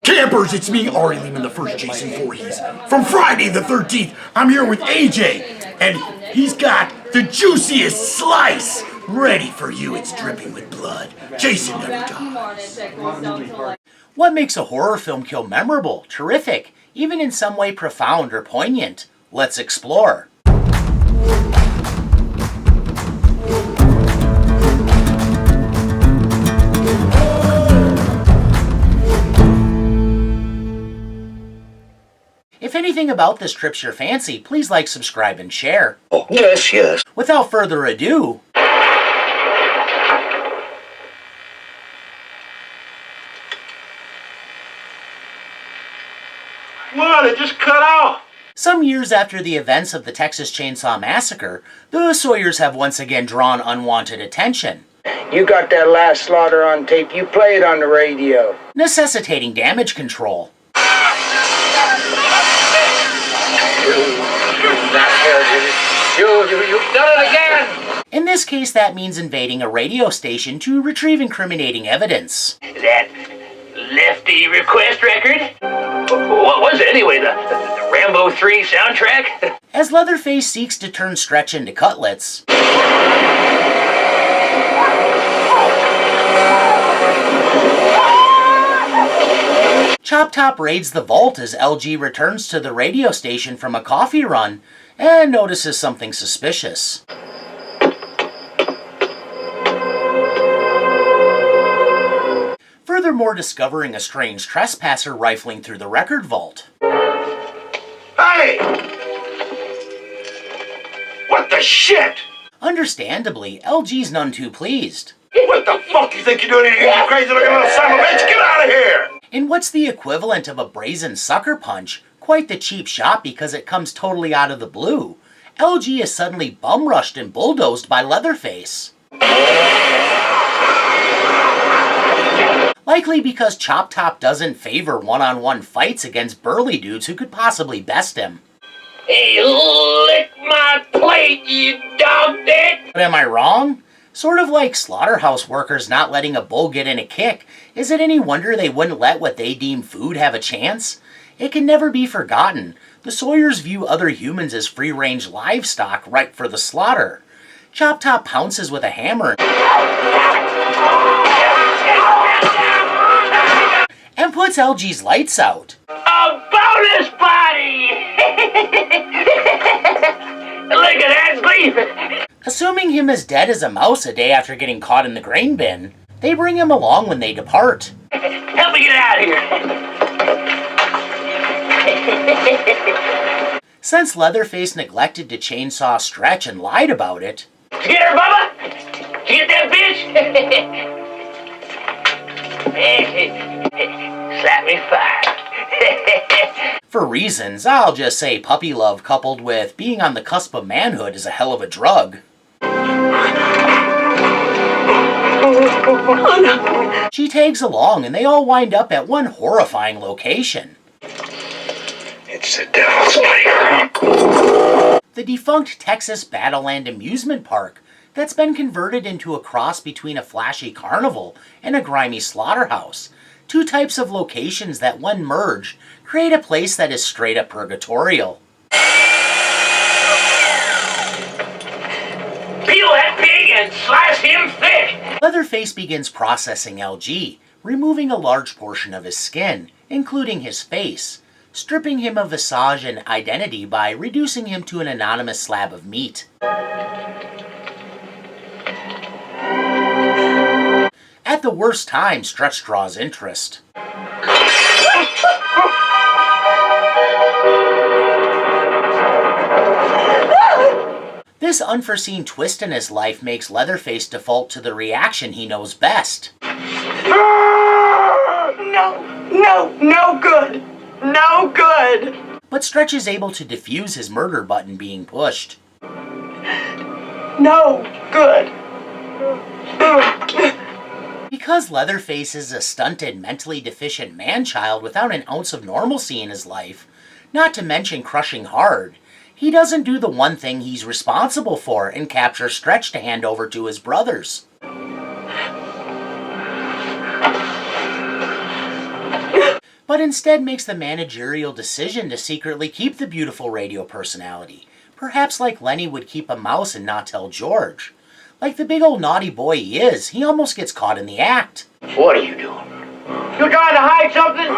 Campers, it's me, Ari Lehman, the first Jason Voorhees. From Friday the 13th, I'm here with AJ, and he's got the juiciest slice ready for you. It's dripping with blood. Jason never dies. What makes a horror film kill memorable, terrific, even in some way profound or poignant? Let's explore. If anything about this trips your fancy, please like, subscribe, and share. Oh, yes, yes. Without further ado, What? It just cut off. some years after the events of the Texas Chainsaw Massacre, the Sawyers have once again drawn unwanted attention, You got that last slaughter on tape. You play it on the radio. necessitating damage control. You've done it again. In this case, that means invading a radio station to retrieve incriminating evidence. That lefty request record? What was it anyway? The Rambo 3 soundtrack? As Leatherface seeks to turn Stretch into cutlets, Chop Top raids the vault as LG returns to the radio station from a coffee run and notices something suspicious. Furthermore, discovering a strange trespasser rifling through the record vault. Hey! What the shit? Understandably, LG's none too pleased. What the fuck you think you're doing in here, you crazy looking little son of a bitch? Get out of here! In what's the equivalent of a brazen sucker punch, quite the cheap shot because it comes totally out of the blue, LG is suddenly bum-rushed and bulldozed by Leatherface. Likely because Chop Top doesn't favor one-on-one fights against burly dudes who could possibly best him. Hey, lick my plate, you dog dick! But am I wrong? Sort of like slaughterhouse workers not letting a bull get in a kick, is it any wonder they wouldn't let what they deem food have a chance? It can never be forgotten. The Sawyers view other humans as free-range livestock ripe for the slaughter. Chop Top pounces with a hammer and puts LG's lights out. A bonus body! Look at that sleeping! Assuming him as dead as a mouse a day after getting caught in the grain bin, they bring him along when they depart. Help me get out of here! Since Leatherface neglected to chainsaw Stretch and lied about it, Did you get her, Bubba? Did you get that bitch? Slap me fire. for reasons, I'll just say puppy love coupled with being on the cusp of manhood is a hell of a drug. She tags along and they all wind up at one horrifying location. It's the devil's playground. The defunct Texas Battleland amusement park that's been converted into a cross between a flashy carnival and a grimy slaughterhouse. Two types of locations that, when merged, create a place that is straight up purgatorial. Peel that pig and slice him thick! Leatherface begins processing LG, removing a large portion of his skin, including his face, stripping him of visage and identity by reducing him to an anonymous slab of meat. At the worst time, Stretch draws interest. This unforeseen twist in his life makes Leatherface default to the reaction he knows best. No good. No good. But Stretch is able to defuse his murder button being pushed. No good. Because Leatherface is a stunted, mentally deficient man-child without an ounce of normalcy in his life, not to mention crushing hard, he doesn't do the one thing he's responsible for and capture Stretch to hand over to his brothers. but instead makes the managerial decision to secretly keep the beautiful radio personality. Perhaps like Lenny would keep a mouse and not tell George. Like the big old naughty boy he is, he almost gets caught in the act. What are you doing? You trying to hide something?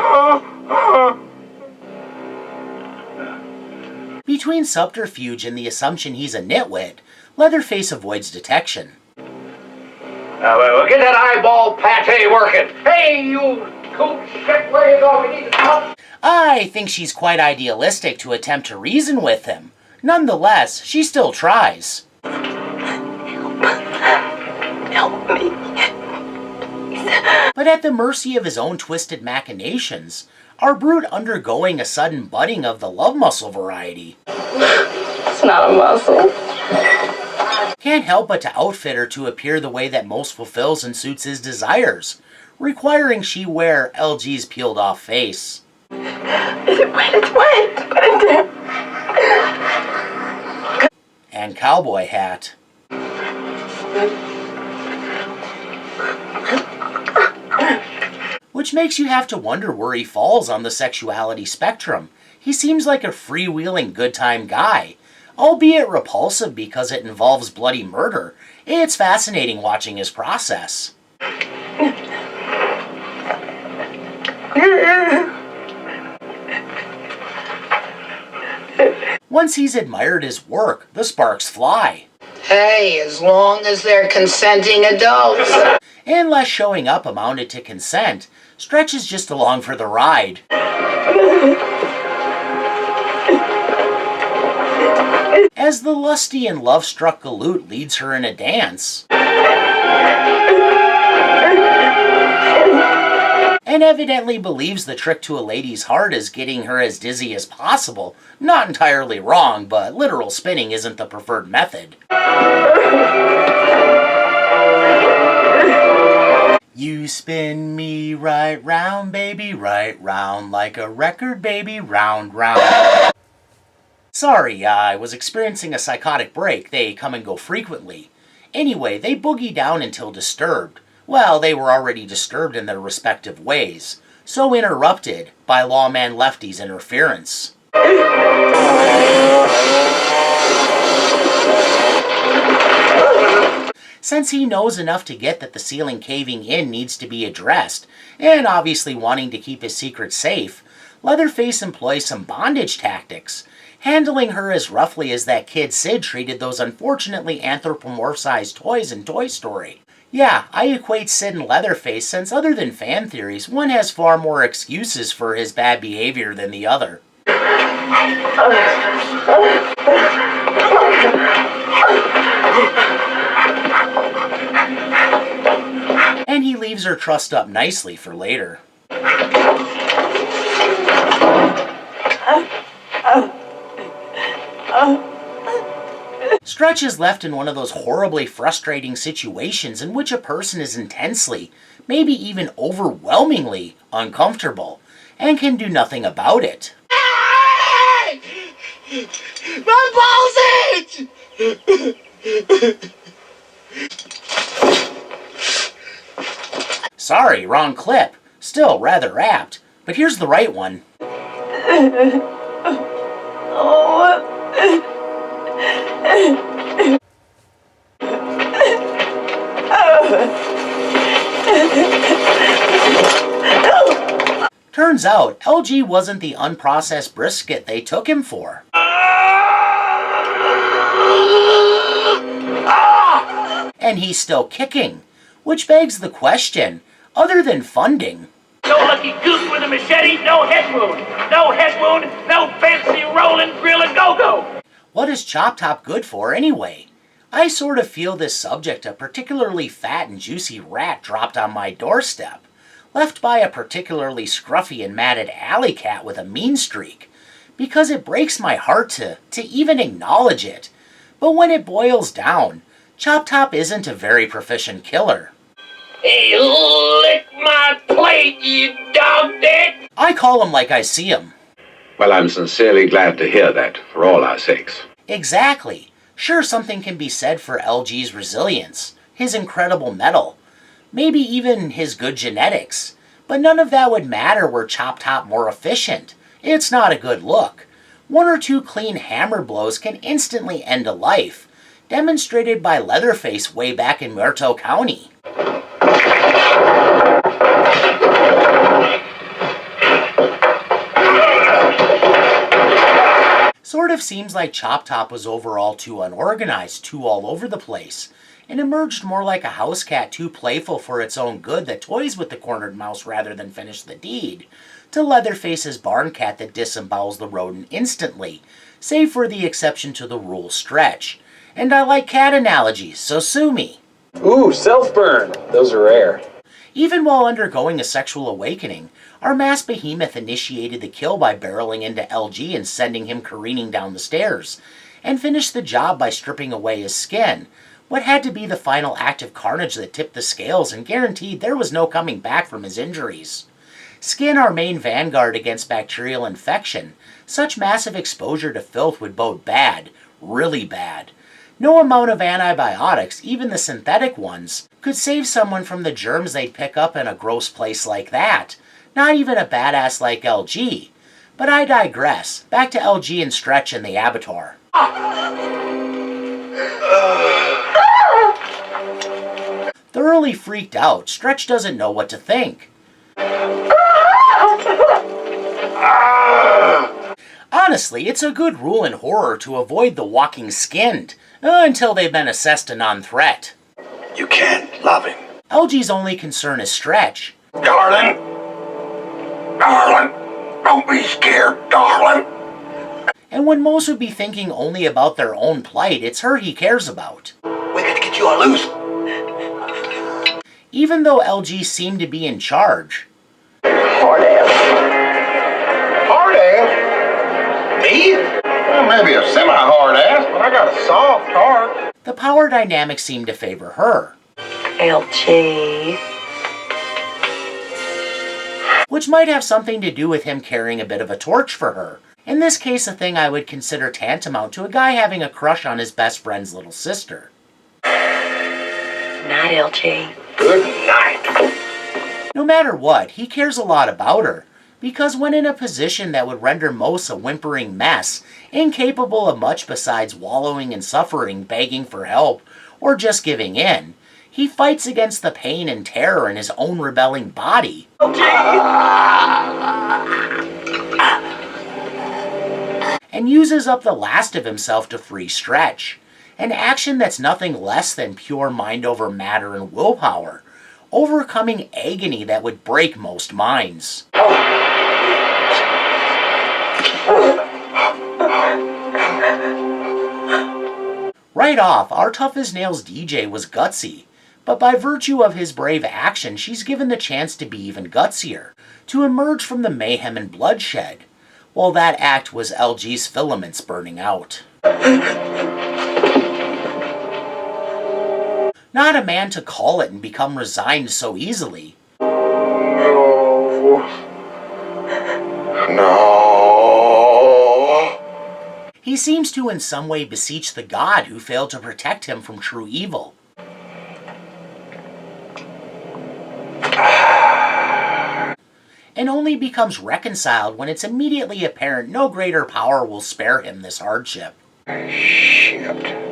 Between subterfuge and the assumption he's a nitwit, Leatherface avoids detection. Well, get that eyeball pate working. Hey, you coot shit, where you go? We need to talk. I think she's quite idealistic to attempt to reason with him. Nonetheless, she still tries. Help me. But at the mercy of his own twisted machinations, our brute undergoing a sudden budding of the love muscle variety. It's not a muscle. Can't help but to outfit her to appear the way that most fulfills and suits his desires, requiring she wear LG's peeled off face. Is it wet? It's wet. Put it down. And cowboy hat. Which makes you have to wonder where he falls on the sexuality spectrum. He seems like a freewheeling good time guy, albeit repulsive because it involves bloody murder. It's fascinating watching his process. Once he's admired his work, the sparks fly. Hey, as long as they're consenting adults. And less showing up amounted to consent, Stretch is just along for the ride. As the lusty and love-struck galoot leads her in a dance, and evidently believes the trick to a lady's heart is getting her as dizzy as possible. Not entirely wrong, but literal spinning isn't the preferred method. You spin me right round, baby, right round, like a record, baby, round, round. Sorry, I was experiencing a psychotic break. They come and go frequently. Anyway, they boogie down until disturbed. Well, they were already disturbed in their respective ways, so interrupted by Lawman Lefty's interference. Since he knows enough to get that the ceiling caving in needs to be addressed, and obviously wanting to keep his secret safe, Leatherface employs some bondage tactics, handling her as roughly as that kid Sid treated those unfortunately anthropomorphized toys in Toy Story. Yeah, I equate Sid and Leatherface since other than fan theories, one has far more excuses for his bad behavior than the other. And he leaves her trussed up nicely for later. Stretch is left in one of those horribly frustrating situations in which a person is intensely, maybe even overwhelmingly, uncomfortable, and can do nothing about it. My balls itch! Sorry, wrong clip. Still rather apt, but here's the right one. Turns out, LG wasn't the unprocessed brisket they took him for. And he's still kicking, which begs the question, other than funding, No lucky goose with a machete, no head wound. No head wound, no fancy rolling grill and go-go. what is Chop Top good for anyway? I sort of feel this subject a particularly fat and juicy rat dropped on my doorstep, left by a particularly scruffy and matted alley cat with a mean streak, because it breaks my heart to even acknowledge it. But when it boils down, Chop Top isn't a very proficient killer. Hey, lick my plate, you dog dick! I call him like I see him. Well, I'm sincerely glad to hear that, for all our sakes. Exactly. Sure, something can be said for LG's resilience, his incredible mettle, maybe even his good genetics, But none of that would matter were Chop Top more efficient. It's not a good look. 1 or 2 clean hammer blows can instantly end a life, demonstrated by Leatherface way back in Muerto County. Sort of seems like Chop Top was overall too unorganized, too all over the place, and emerged more like a house cat too playful for its own good that toys with the cornered mouse rather than finish the deed, to Leatherface's barn cat that disembowels the rodent instantly, save for the exception to the rule Stretch. And I like cat analogies, so sue me. Ooh, self-burn. Those are rare. Even while undergoing a sexual awakening, our mass behemoth initiated the kill by barreling into LG and sending him careening down the stairs, and finished the job by stripping away his skin, what had to be the final act of carnage that tipped the scales and guaranteed there was no coming back from his injuries. Skin our main vanguard against bacterial infection, such massive exposure to filth would bode bad, really bad. No amount of antibiotics, even the synthetic ones, could save someone from the germs they'd pick up in a gross place like that. Not even a badass like LG. But I digress. Back to LG and Stretch in the abattoir. Thoroughly freaked out, Stretch doesn't know what to think. Honestly, it's a good rule in horror to avoid the walking skinned, until they've been assessed a non-threat. You can't love him. LG's only concern is Stretch. Darling! Darling! Don't be scared, darling! And when most would be thinking only about their own plight, it's her he cares about. We got to get you on loose. Even though LG seemed to be in charge. Hard ass. Hard ass? Me? Well, maybe a semi-hard ass, but I got a soft heart. The power dynamic seemed to favor her. LG. Which might have something to do with him carrying a bit of a torch for her. In this case, a thing I would consider tantamount to a guy having a crush on his best friend's little sister. Night, LG. Good night. No matter what, he cares a lot about her, because when in a position that would render most a whimpering mess, incapable of much besides wallowing in suffering, begging for help, or just giving in, he fights against the pain and terror in his own rebelling body. And uses up the last of himself to free Stretch. An action that's nothing less than pure mind over matter and willpower, overcoming agony that would break most minds. Right off, our tough-as-nails DJ was gutsy, but by virtue of his brave action, she's given the chance to be even gutsier, to emerge from the mayhem and bloodshed. Well, that act was LG's filaments burning out. Not a man to call it and become resigned so easily. No. He seems to in some way beseech the god who failed to protect him from true evil. And only becomes reconciled when it's immediately apparent no greater power will spare him this hardship. Shit.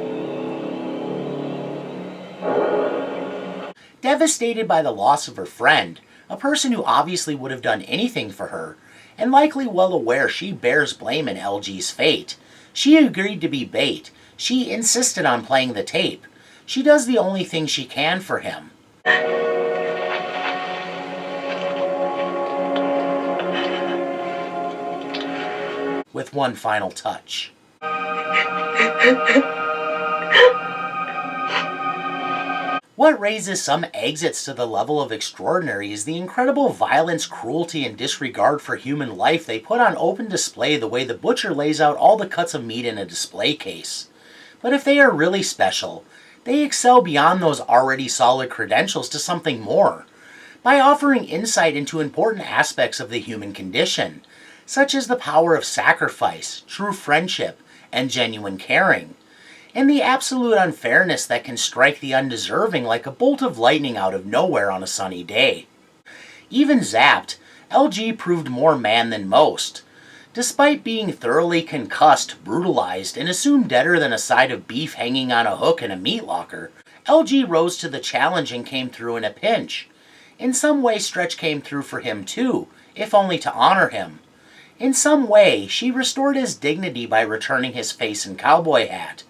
Devastated by the loss of her friend, a person who obviously would have done anything for her, and likely well aware she bears blame in LG's fate, she agreed to be bait. She insisted on playing the tape. She does the only thing she can for him. With one final touch. What raises some exits to the level of extraordinary is the incredible violence, cruelty, and disregard for human life they put on open display the way the butcher lays out all the cuts of meat in a display case. But if they are really special, they excel beyond those already solid credentials to something more, by offering insight into important aspects of the human condition, such as the power of sacrifice, true friendship, and genuine caring, and the absolute unfairness that can strike the undeserving like a bolt of lightning out of nowhere on a sunny day. Even zapped, LG proved more man than most. Despite being thoroughly concussed, brutalized, and assumed deader than a side of beef hanging on a hook in a meat locker, LG rose to the challenge and came through in a pinch. In some way, Stretch came through for him too, if only to honor him. In some way, she restored his dignity by returning his face and cowboy hat.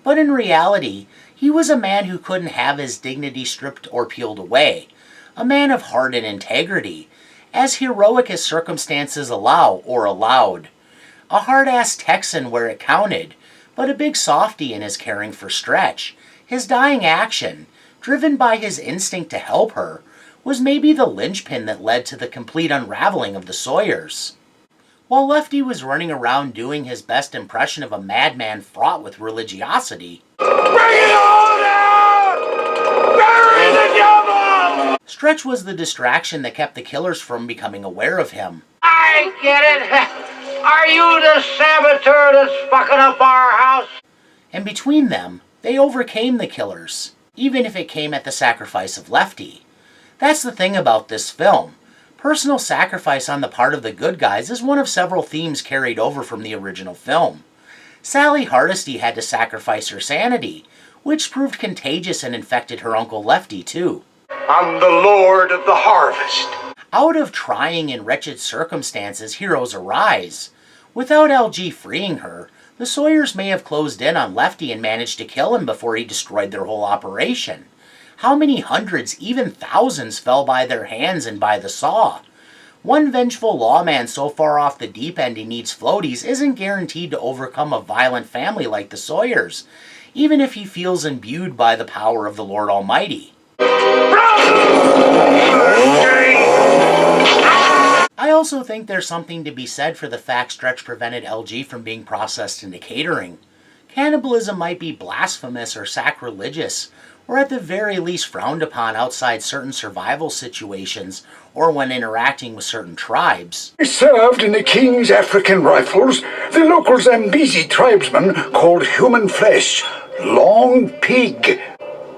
But in reality, he was a man who couldn't have his dignity stripped or peeled away. A man of heart and integrity, as heroic as circumstances allow or allowed. A hard-ass Texan where it counted, but a big softy in his caring for Stretch. His dying action, driven by his instinct to help her, was maybe the linchpin that led to the complete unraveling of the Sawyers. While Lefty was running around doing his best impression of a madman fraught with religiosity, Bring it all down! Bury the devil! Stretch was the distraction that kept the killers from becoming aware of him. I get it. Are you the saboteur that's fucking up our house? And between them, they overcame the killers, even if it came at the sacrifice of Lefty. That's the thing about this film. Personal sacrifice on the part of the good guys is one of several themes carried over from the original film. Sally Hardesty had to sacrifice her sanity, which proved contagious and infected her Uncle Lefty too. I'm the Lord of the Harvest. Out of trying and wretched circumstances, heroes arise. Without LG freeing her, the Sawyers may have closed in on Lefty and managed to kill him before he destroyed their whole operation. How many hundreds, even thousands, fell by their hands and by the saw? One vengeful lawman so far off the deep end he needs floaties isn't guaranteed to overcome a violent family like the Sawyers, even if he feels imbued by the power of the Lord Almighty. I also think there's something to be said for the fact Stretch prevented LG from being processed into catering. Cannibalism might be blasphemous or sacrilegious, or at the very least frowned upon outside certain survival situations or when interacting with certain tribes. Served in the King's African Rifles, the local Zambezi tribesmen called human flesh long pig.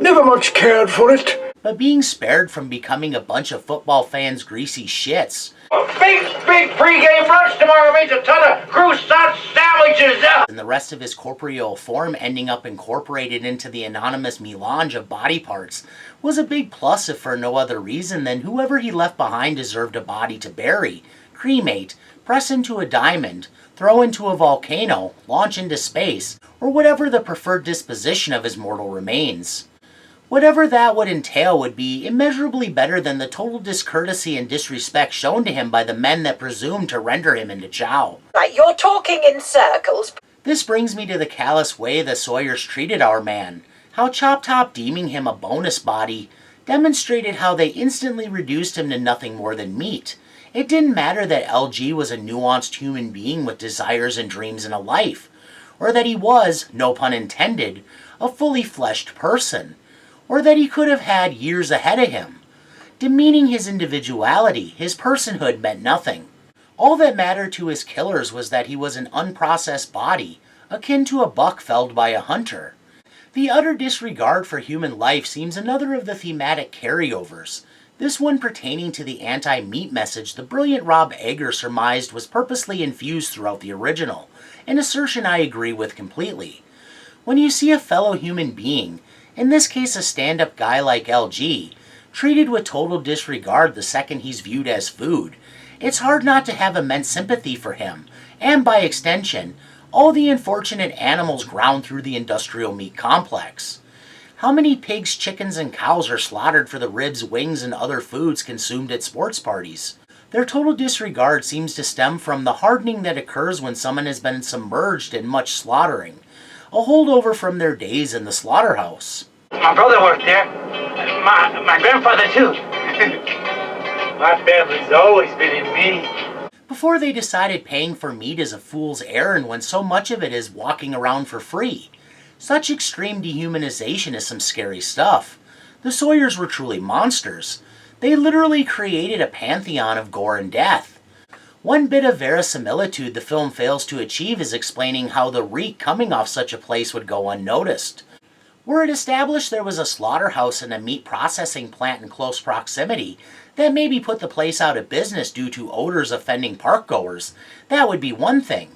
Never much cared for it. But being spared from becoming a bunch of football fans' greasy shits, A big pregame lunch tomorrow means a ton of croissant sandwiches. and the rest of his corporeal form ending up incorporated into the anonymous melange of body parts, was a big plus if for no other reason than whoever he left behind deserved a body to bury, cremate, press into a diamond, throw into a volcano, launch into space, or whatever the preferred disposition of his mortal remains. Whatever that would entail would be immeasurably better than the total discourtesy and disrespect shown to him by the men that presumed to render him into chow. Right, you're talking in circles. This brings me to the callous way the Sawyers treated our man. How Chop Top deeming him a bonus body demonstrated how they instantly reduced him to nothing more than meat. It didn't matter that LG was a nuanced human being with desires and dreams and a life, or that he was, no pun intended, a fully fleshed person, or that he could have had years ahead of him. Demeaning his individuality, his personhood meant nothing. All that mattered to his killers was that he was an unprocessed body, akin to a buck felled by a hunter. The utter disregard for human life seems another of the thematic carryovers, this one pertaining to the anti-meat message the brilliant Rob Egger surmised was purposely infused throughout the original, an assertion I agree with completely. When you see a fellow human being, in this case a stand-up guy like LG, treated with total disregard the second he's viewed as food, it's hard not to have immense sympathy for him, and by extension, all the unfortunate animals ground through the industrial meat complex. How many pigs, chickens, and cows are slaughtered for the ribs, wings, and other foods consumed at sports parties? Their total disregard seems to stem from the hardening that occurs when someone has been submerged in much slaughtering, a holdover from their days in the slaughterhouse. My brother worked there. My grandfather too. My family's always been in me. Before they decided paying for meat is a fool's errand when so much of it is walking around for free. Such extreme dehumanization is some scary stuff. The Sawyers were truly monsters. They literally created a pantheon of gore and death. One bit of verisimilitude the film fails to achieve is explaining how the reek coming off such a place would go unnoticed. Were it established there was a slaughterhouse and a meat processing plant in close proximity, that maybe put the place out of business due to odors offending parkgoers, that would be one thing.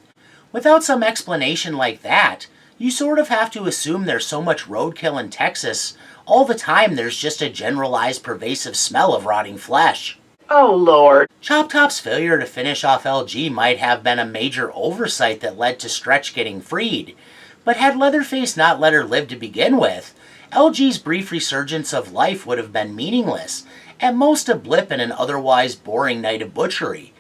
Without some explanation like that, you sort of have to assume there's so much roadkill in Texas, all the time there's just a generalized pervasive smell of rotting flesh. Oh, Lord. Chop Top's failure to finish off LG might have been a major oversight that led to Stretch getting freed, but had Leatherface not let her live to begin with, LG's brief resurgence of life would have been meaningless, at most a blip in an otherwise boring night of butchery.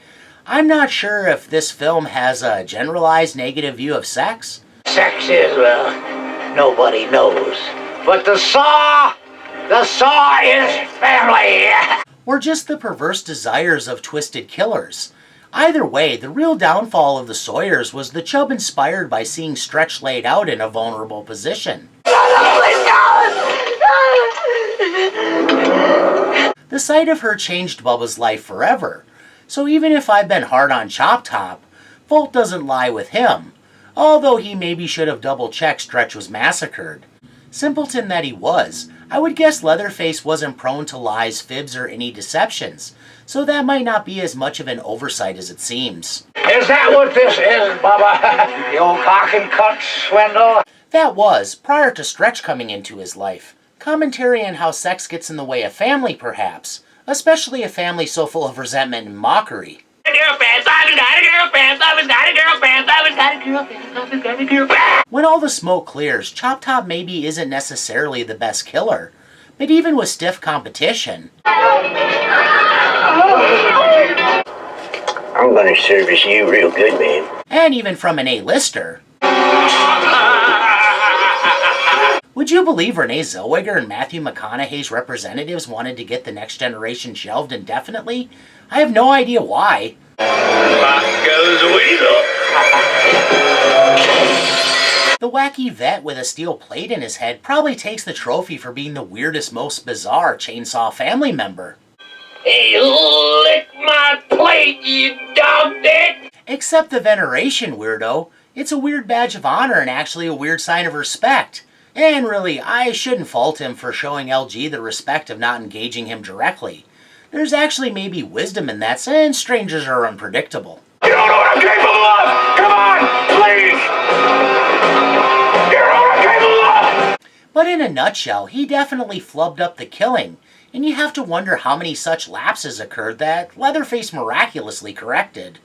I'm not sure if this film has a generalized negative view of sex. Sex is, well, nobody knows. But the Saw is family. Or just the perverse desires of twisted killers. Either way, the real downfall of the Sawyers was the chub inspired by seeing Stretch laid out in a vulnerable position. The sight of her changed Bubba's life forever. So even if I've been hard on Chop Top, fault doesn't lie with him, although he maybe should have double-checked Stretch was massacred. Simpleton that he was, I would guess Leatherface wasn't prone to lies, fibs, or any deceptions, so that might not be as much of an oversight as it seems. Is that what this is, Bubba? The old cock and cut swindle? That was, prior to Stretch coming into his life. Commentary on how sex gets in the way of family, perhaps, especially a family so full of resentment and mockery. When all the smoke clears, Chop Top maybe isn't necessarily the best killer, but even with stiff competition, I'm gonna service you real good, man. and even from an A-lister, would you believe Renee Zellweger and Matthew McConaughey's representatives wanted to get The Next Generation shelved indefinitely? I have no idea why. The wacky vet with a steel plate in his head probably takes the trophy for being the weirdest, most bizarre Chainsaw family member. Hey, lick my plate, you dog dick! Except the veneration, weirdo. It's a weird badge of honor and actually a weird sign of respect. And really, I shouldn't fault him for showing LG the respect of not engaging him directly. There's actually maybe wisdom in that, and strangers are unpredictable. You don't know what I'm capable of! Come on, please! You don't know what I'm capable of! But in a nutshell, he definitely flubbed up the killing, and you have to wonder how many such lapses occurred that Leatherface miraculously corrected.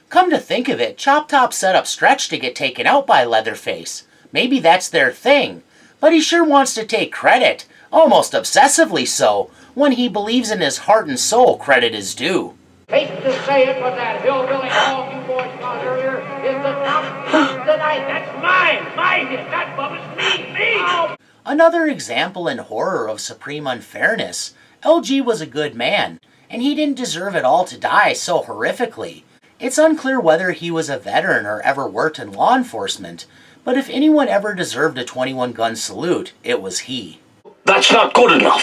Come to think of it, Chop Top set up Stretch to get taken out by Leatherface. Maybe that's their thing, but he sure wants to take credit, almost obsessively so, when he believes in his heart and soul credit is due. Hate to say it, but that hillbilly hog you boys caught earlier is the top of the night. That's mine! Mine! That Bubba's me! Another example in horror of supreme unfairness, LG was a good man, and he didn't deserve it all to die so horrifically. It's unclear whether he was a veteran or ever worked in law enforcement, but if anyone ever deserved a 21-gun salute, it was he. That's not good enough.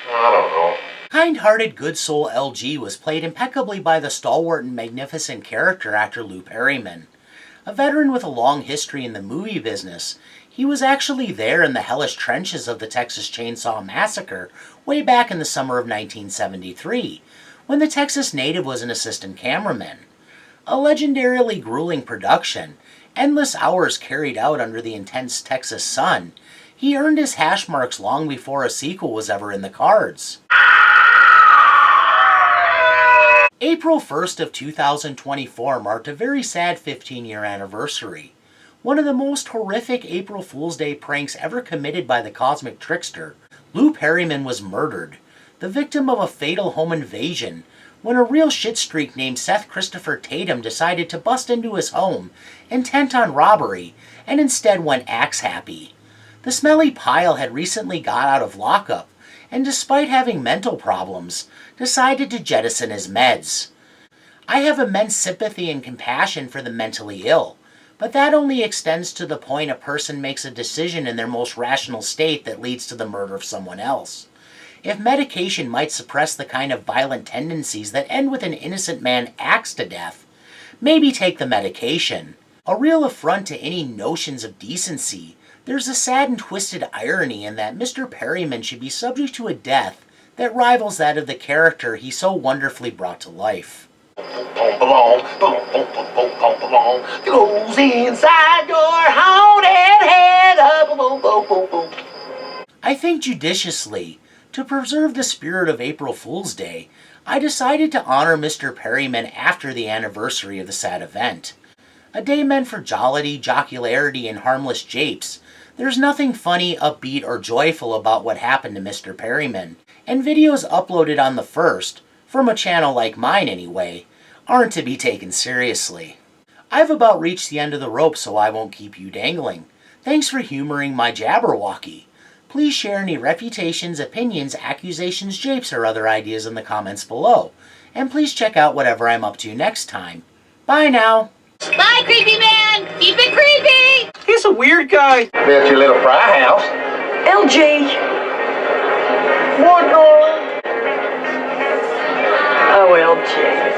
I don't know. Kind-hearted, good soul LG was played impeccably by the stalwart and magnificent character actor Lou Perryman. A veteran with a long history in the movie business, he was actually there in the hellish trenches of the Texas Chainsaw Massacre way back in the summer of 1973, when the Texas native was an assistant cameraman. A legendarily grueling production, endless hours carried out under the intense Texas sun, he earned his hash marks long before a sequel was ever in the cards. April 1st of 2024 marked a very sad 15-year anniversary. One of the most horrific April Fool's Day pranks ever committed by the cosmic trickster, Lou Perryman was murdered, the victim of a fatal home invasion, when a real shitstreak named Seth Christopher Tatum decided to bust into his home, intent on robbery, and instead went axe-happy. The smelly pile had recently got out of lockup, and despite having mental problems, decided to jettison his meds. I have immense sympathy and compassion for the mentally ill, but that only extends to the point a person makes a decision in their most rational state that leads to the murder of someone else. If medication might suppress the kind of violent tendencies that end with an innocent man axed to death, maybe take the medication. A real affront to any notions of decency, there's a sad and twisted irony in that Mr. Perryman should be subject to a death that rivals that of the character he so wonderfully brought to life. Goes inside your haunted head. I think judiciously, to preserve the spirit of April Fool's Day, I decided to honor Mr. Perryman after the anniversary of the sad event. A day meant for jollity, jocularity, and harmless japes. There's nothing funny, upbeat, or joyful about what happened to Mr. Perryman, and videos uploaded on the first, from a channel like mine anyway, aren't to be taken seriously. I've about reached the end of the rope, so I won't keep you dangling. Thanks for humoring my Jabberwocky. Please share any refutations, opinions, accusations, japes, or other ideas in the comments below. And please check out whatever I'm up to next time. Bye now! Bye, creepy man! Keep it creepy! He's a weird guy. Built your little fry house. LG. What, darling? Oh, LG.